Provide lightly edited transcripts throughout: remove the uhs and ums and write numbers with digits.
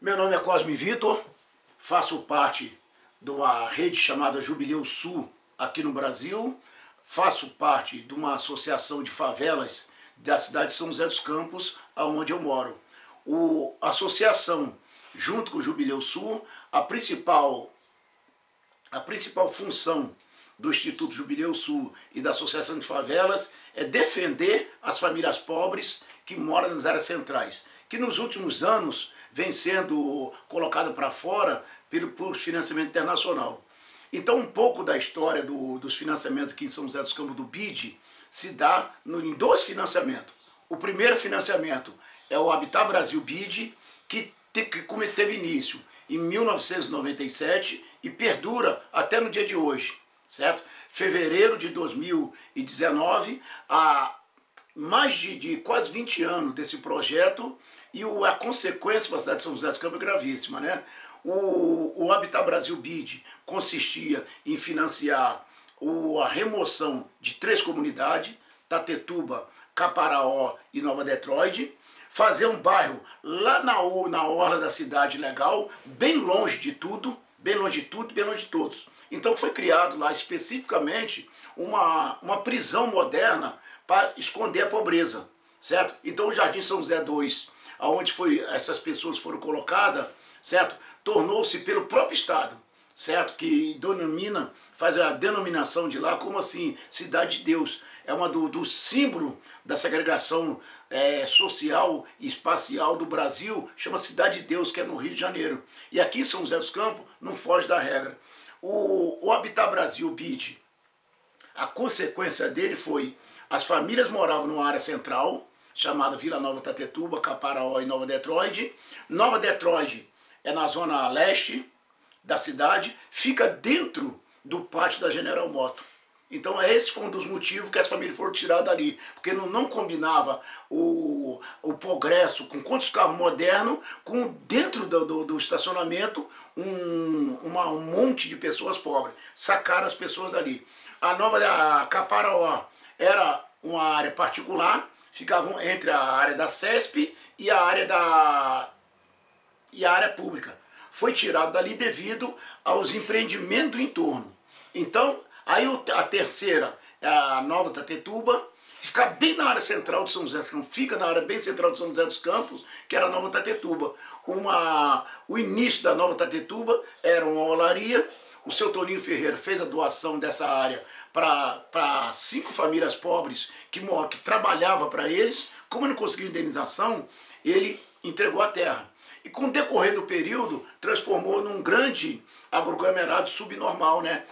Meu nome é Cosme Vitor, faço parte de uma rede chamada Jubileu Sul aqui no Brasil, faço parte de uma associação de favelas da cidade de São José dos Campos, onde eu moro. A associação, junto com o Jubileu Sul, a principal função do Instituto Jubileu Sul e da Associação de Favelas é defender as famílias pobres que moram nas áreas centrais, que nos últimos anos vem sendo colocada para fora por financiamento internacional. Então, um pouco da história dos financiamentos aqui em São José dos Campos do BID se dá em dois financiamentos. O primeiro financiamento é o Habitat Brasil BID, que teve início em 1997 e perdura até no dia de hoje, certo? Fevereiro de 2019, há mais de quase 20 anos desse projeto, e a consequência para a cidade de São José dos Campos é gravíssima, né? O Habitat Brasil BID consistia em financiar a remoção de 3 comunidades, Tatetuba, Caparaó e Nova Detroit, fazer um bairro lá na orla da cidade legal, bem longe de tudo, bem longe de todos. Então foi criado lá especificamente uma prisão moderna para esconder a pobreza, certo? Então o Jardim São José II, onde essas pessoas foram colocadas, certo? Tornou-se pelo próprio Estado, certo? Que faz a denominação de lá como assim, Cidade de Deus. É uma do símbolo da segregação social e espacial do Brasil, chama Cidade de Deus, que é no Rio de Janeiro. E aqui em São José dos Campos não foge da regra. O Habitat Brasil BID, a consequência dele foi, as famílias moravam numa área central, chamada Vila Nova Tatetuba, Caparaó e Nova Detroit. Nova Detroit é na zona leste da cidade, fica dentro do pátio da General Motors. Então esse foi um dos motivos que as famílias foram tiradas dali, porque não combinava o progresso com quantos carros modernos, com dentro do estacionamento um monte de pessoas pobres. Sacaram as pessoas dali. A Caparaó era uma área particular, ficavam entre a área da CESP e a área pública. Foi tirado dali devido aos empreendimentos do entorno. Então, aí a terceira é a Nova Tatetuba, fica bem na área central de São José dos Campos, fica na área bem central de São José dos Campos, que era a Nova Tatetuba. O início da Nova Tatetuba era uma olaria. O seu Toninho Ferreira fez a doação dessa área para 5 famílias pobres que trabalhavam para eles. Como ele não conseguiu indenização, ele entregou a terra. E com o decorrer do período, transformou num grande aglomerado subnormal, né?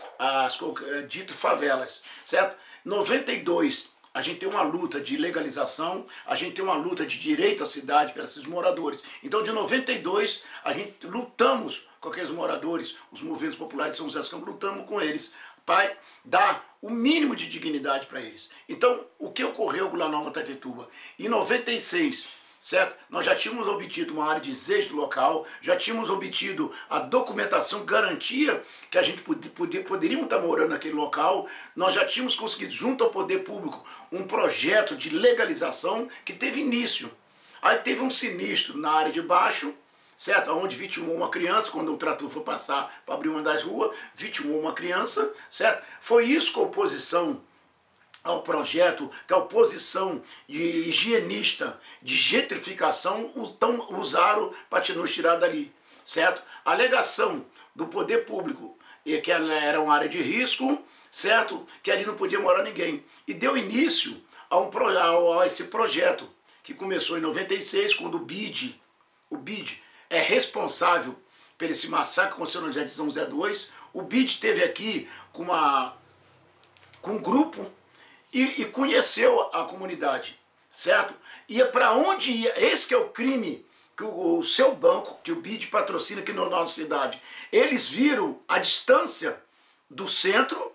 Dito favelas, certo? Em 92, a gente tem uma luta de legalização, a gente tem uma luta de direito à cidade para esses moradores. Então, de 92, a gente lutamos com aqueles moradores, os movimentos populares de São José dos Campos, lutamos com eles para dar o mínimo de dignidade para eles. Então, o que ocorreu com a Nova Tatetuba? Em 96, certo? Nós já tínhamos obtido uma área de desejo do local, já tínhamos obtido a documentação, garantia que a gente poderíamos estar morando naquele local, nós já tínhamos conseguido, junto ao poder público, um projeto de legalização que teve início. Aí teve um sinistro na área de baixo, certo? Onde vitimou uma criança, quando o trator foi passar para abrir uma das ruas, vitimou uma criança, certo? Foi isso que a oposição ao projeto, que a oposição de higienista, de gentrificação, usaram para nos tirar dali, certo? A alegação do poder público é que ela era uma área de risco, certo? Que ali não podia morar ninguém. E deu início a esse projeto, que começou em 96, quando o BID é responsável por esse massacre que aconteceu no Jardim São José II. O BID esteve aqui com um grupo e conheceu a comunidade, certo? E para onde ia? Esse que é o crime que o seu banco, que o BID patrocina aqui na nossa cidade. Eles viram a distância do centro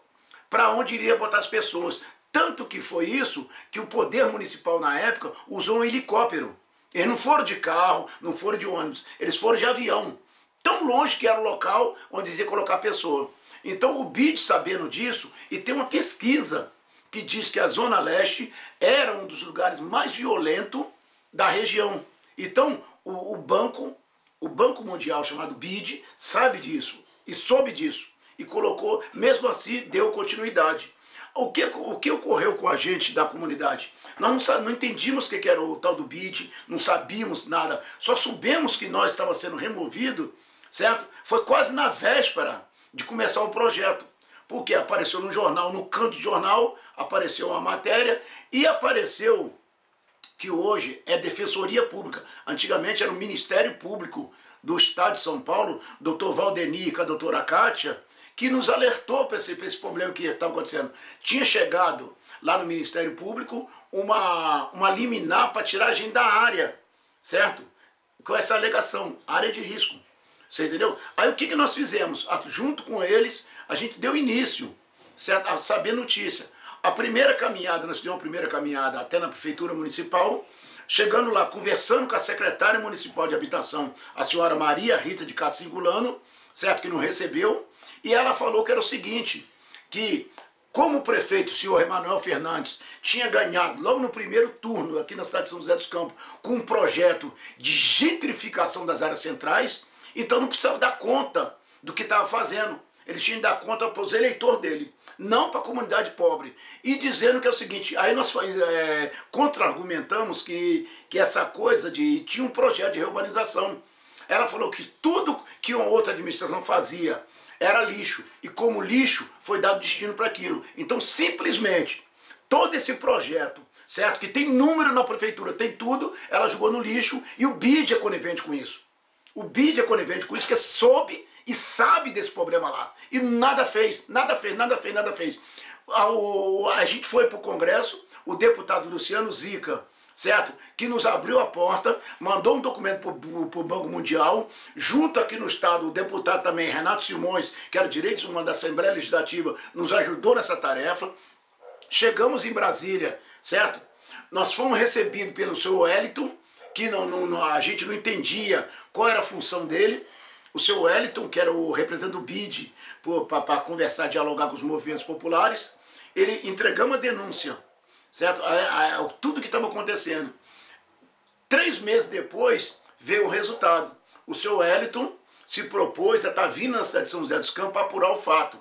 para onde iria botar as pessoas. Tanto que foi isso que o poder municipal na época usou um helicóptero. Eles não foram de carro, não foram de ônibus, eles foram de avião. Tão longe que era o local onde ia colocar a pessoa. Então o BID, sabendo disso, e tem uma pesquisa que diz que a Zona Leste era um dos lugares mais violentos da região. Então o banco O Banco Mundial, chamado BID, sabe disso e soube disso e colocou, mesmo assim, deu continuidade. O que ocorreu com a gente da comunidade? Nós não entendíamos o que era o tal do BID, não sabíamos nada, só soubemos que nós estávamos sendo removidos, certo? Foi quase na véspera de começar o projeto, porque apareceu no jornal, no canto de jornal, apareceu uma matéria e apareceu que hoje é Defensoria Pública. Antigamente era o Ministério Público do Estado de São Paulo, doutor Valdeni e com a doutora Kátia, que nos alertou para esse problema que estava acontecendo. Tinha chegado lá no Ministério Público uma liminar para tirar a gente da área, certo? Com essa alegação, área de risco. Você entendeu? Aí o que nós fizemos? Junto com eles, a gente deu início, certo? A saber notícia. A primeira caminhada, nós fizemos a primeira caminhada até na Prefeitura Municipal, chegando lá, conversando com a secretária municipal de habitação, a senhora Maria Rita de Cassingulano, certo? Que não recebeu. E ela falou que era o seguinte, que como o prefeito, o senhor Emanuel Fernandes, tinha ganhado logo no primeiro turno aqui na cidade de São José dos Campos com um projeto de gentrificação das áreas centrais, então não precisava dar conta do que estava fazendo. Ele tinha que dar conta para os eleitores dele, não para a comunidade pobre. E dizendo que é o seguinte, aí nós contra-argumentamos que essa coisa tinha um projeto de reurbanização. Ela falou que tudo que uma outra administração fazia era lixo, e como lixo foi dado destino para aquilo. Então, simplesmente, todo esse projeto, certo, que tem número na prefeitura, tem tudo, ela jogou no lixo, e o BID é conivente com isso. O BID é conivente com isso, porque soube e sabe desse problema lá. E nada fez, nada fez, nada fez, nada fez. A gente foi para o Congresso, o deputado Luciano Zica, certo? Que nos abriu a porta, mandou um documento para o Banco Mundial, junto aqui no Estado, o deputado também, Renato Simões, que era Direitos Humanos da Assembleia Legislativa, nos ajudou nessa tarefa. Chegamos em Brasília, certo? Nós fomos recebidos pelo seu Wellington, que a gente não entendia qual era a função dele. O seu Wellington, que era o representante do BID, para conversar, dialogar com os movimentos populares, ele entregamos a denúncia, certo? Tudo que estava acontecendo. 3 meses depois veio o resultado. O seu Wellington se propôs a estar vindo na cidade de São José dos Campos para apurar o fato.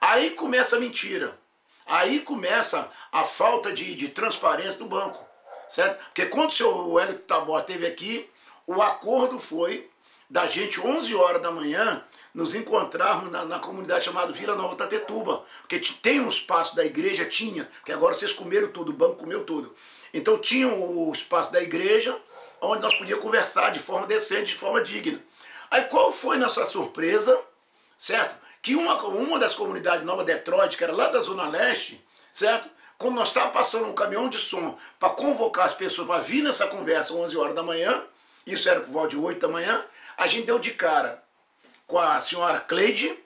Aí começa a mentira. Aí começa a falta de transparência do banco, certo? Porque quando o seu Wellington Tabor esteve aqui, o acordo foi da gente 11 horas da manhã nos encontrarmos na comunidade chamada Vila Nova Tatetuba, porque tem um espaço da igreja, porque agora vocês comeram tudo, o banco comeu tudo. Então tinha o espaço da igreja, onde nós podíamos conversar de forma decente, de forma digna. Aí qual foi nossa surpresa, certo? Que uma das comunidades Nova Detroit, que era lá da Zona Leste, certo? Como nós estávamos passando um caminhão de som para convocar as pessoas para vir nessa conversa 11 horas da manhã, isso era por volta de 8 da manhã, a gente deu de cara com a senhora Cleide,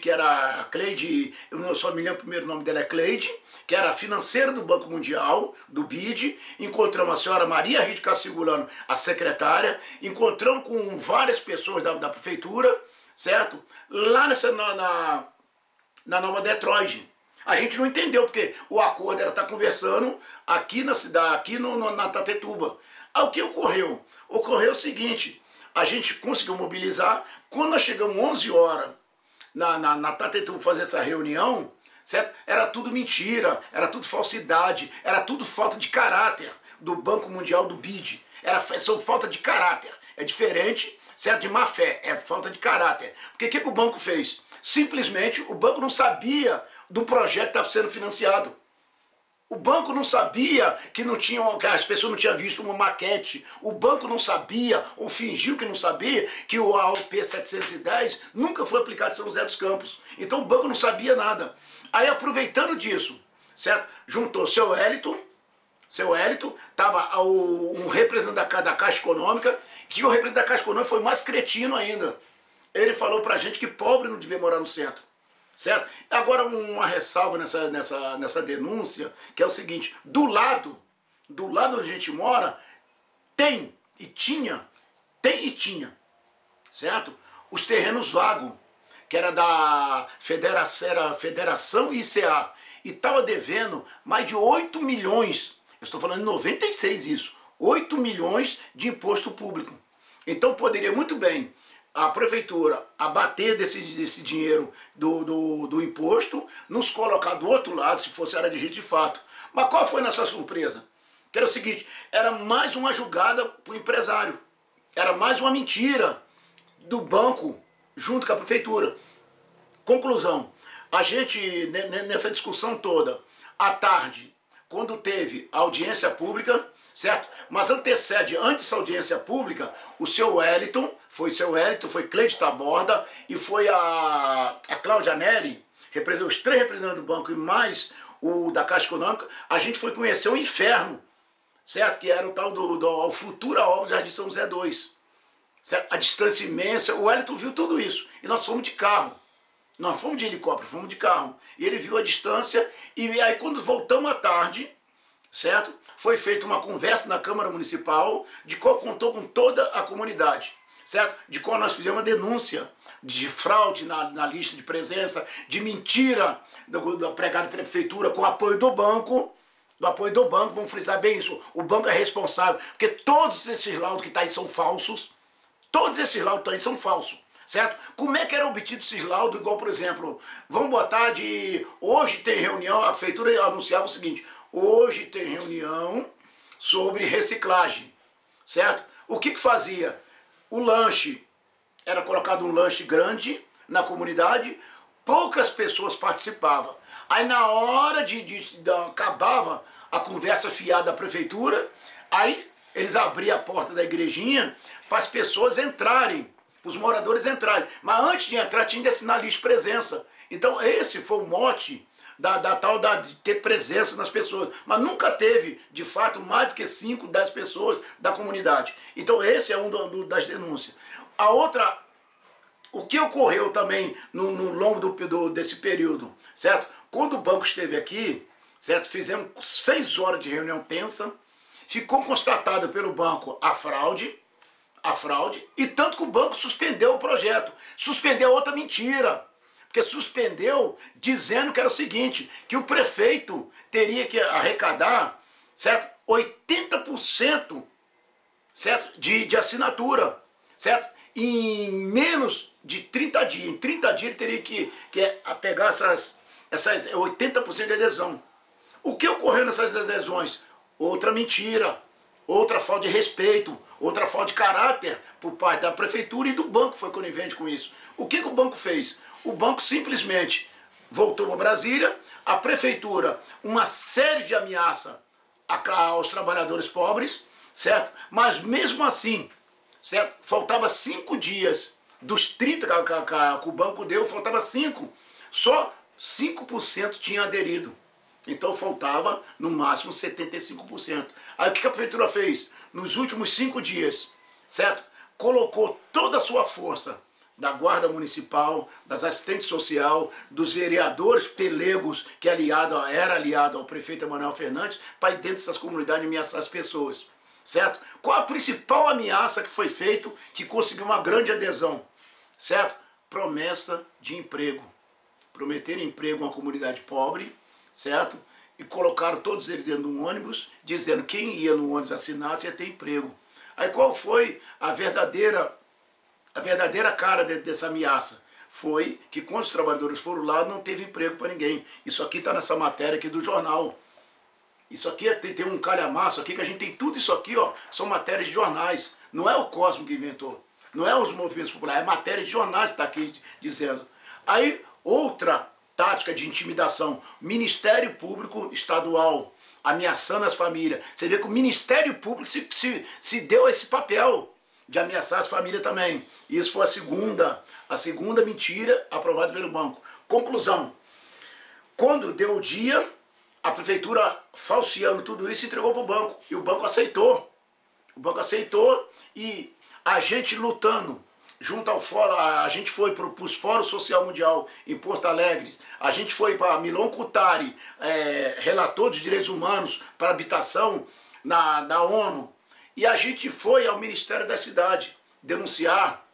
que era a Cleide, eu só me lembro o primeiro nome dela é Cleide, que era a financeira do Banco Mundial, do BID. Encontramos a senhora Maria Rita Cassingulano, a secretária, encontramos com várias pessoas da prefeitura, certo? Lá na Nova Detroit. A gente não entendeu, porque o acordo era estar conversando aqui na cidade, aqui na Tatetuba. Aí o que ocorreu? Ocorreu o seguinte, a gente conseguiu mobilizar, quando nós chegamos 11 horas na Tatetuba fazer essa reunião, certo? Era tudo mentira, era tudo falsidade, era tudo falta de caráter do Banco Mundial, do BID. Era só falta de caráter, é diferente, certo? De má fé, é falta de caráter. Porque o que o banco fez? Simplesmente o banco não sabia do projeto que estava sendo financiado. O banco não sabia que as pessoas não tinham visto uma maquete. O banco não sabia, ou fingiu que não sabia, que o AOP 710 nunca foi aplicado em São José dos Campos. Então o banco não sabia nada. Aí aproveitando disso, certo? Juntou seu Wellington, estava um representante da Caixa Econômica, que o representante da Caixa Econômica foi mais cretino ainda. Ele falou pra gente que pobre não devia morar no centro. Certo? Agora uma ressalva nessa denúncia, que é o seguinte, do lado onde a gente mora, tem e tinha, certo? Os terrenos vagos, que era da Federação ICA, e estava devendo mais de 8 milhões, eu estou falando em 96 isso, 8 milhões de imposto público. Então poderia muito bem a prefeitura abater desse dinheiro do imposto, nos colocar do outro lado, se fosse área de risco de fato. Mas qual foi a nossa surpresa? Que era o seguinte, era mais uma jogada para o empresário. Era mais uma mentira do banco junto com a prefeitura. Conclusão, a gente, nessa discussão toda, à tarde, quando teve a audiência pública, certo? Mas antecede, antes dessa audiência pública, o seu Wellington, foi Cleide Taborda e foi a Cláudia Neri, os 3 representantes do banco e mais o da Caixa Econômica, a gente foi conhecer o inferno, certo? Que era o tal do Futura Obra Jardim São José 2. Certo? A distância imensa, o Wellington viu tudo isso. E nós fomos de carro. Nós fomos de helicóptero, fomos de carro. E ele viu a distância, e aí quando voltamos à tarde, certo? Foi feita uma conversa na Câmara Municipal, de qual contou com toda a comunidade, certo? De qual nós fizemos uma denúncia de fraude na lista de presença, de mentira do pregado pela prefeitura com apoio do banco, vamos frisar bem isso, o banco é responsável, porque todos esses laudos que estão aí são falsos, todos esses laudos que estão aí são falsos, certo? Como é que era obtido esses laudos, igual, por exemplo, vamos botar hoje tem reunião, a prefeitura anunciava o seguinte, hoje tem reunião sobre reciclagem, certo? O que fazia? O lanche, era colocado um lanche grande na comunidade, poucas pessoas participavam. Aí na hora acabava a conversa fiada da prefeitura, aí eles abriam a porta da igrejinha para as pessoas entrarem, para os moradores entrarem. Mas antes de entrar tinha de assinar lista de presença. Então esse foi o mote de ter presença nas pessoas. Mas nunca teve, de fato, mais do que 5, 10 pessoas da comunidade. Então esse é das denúncias. A outra, o que ocorreu também no longo desse período, certo? Quando o banco esteve aqui, certo? Fizemos 6 horas de reunião tensa, ficou constatada pelo banco a fraude, e tanto que o banco suspendeu o projeto, suspendeu outra mentira, porque suspendeu dizendo que era o seguinte, que o prefeito teria que arrecadar, certo? 80%, certo? De assinatura, certo? Em menos de 30 dias. Em 30 dias ele teria que pegar essas 80% de adesão. O que ocorreu nessas adesões? Outra mentira, outra falta de respeito, outra falta de caráter por parte da prefeitura e do banco que foi conivente com isso. O que o banco fez? O banco simplesmente voltou para Brasília, a prefeitura, uma série de ameaças aos trabalhadores pobres, certo? Mas mesmo assim, certo? Faltava 5 dias dos 30 que o banco deu, faltava 5. Só 5% tinha aderido. Então faltava no máximo 75%. Aí o que a prefeitura fez? Nos últimos 5 dias, certo? Colocou toda a sua força da Guarda Municipal, das assistentes social, dos vereadores pelegos, que era aliado ao prefeito Emanuel Fernandes, para ir dentro dessas comunidades ameaçar as pessoas. Certo? Qual a principal ameaça que foi feita que conseguiu uma grande adesão? Certo? Promessa de emprego. Prometeram emprego a uma comunidade pobre, certo? E colocaram todos eles dentro de um ônibus, dizendo que quem ia no ônibus assinasse ia ter emprego. Aí qual foi a verdadeira cara dessa ameaça? Foi que quando os trabalhadores foram lá, não teve emprego para ninguém. Isso aqui está nessa matéria aqui do jornal. Isso aqui tem um calhamaço aqui, que a gente tem tudo isso aqui, ó, são matérias de jornais. Não é o Cosmo que inventou, não é os movimentos populares, é matéria de jornais que está aqui dizendo. Aí, outra tática de intimidação, Ministério Público Estadual, ameaçando as famílias. Você vê que o Ministério Público se deu esse papel de ameaçar as famílias também. Isso foi a segunda mentira aprovada pelo banco. Conclusão, quando deu o dia, a prefeitura, falseando tudo isso, entregou para o banco. E o banco aceitou. O banco aceitou e a gente lutando junto ao fórum, a gente foi para os Fóruns Social Mundial em Porto Alegre, a gente foi para Milon Kutari, relator dos direitos humanos para habitação na ONU, e a gente foi ao Ministério da Cidade denunciar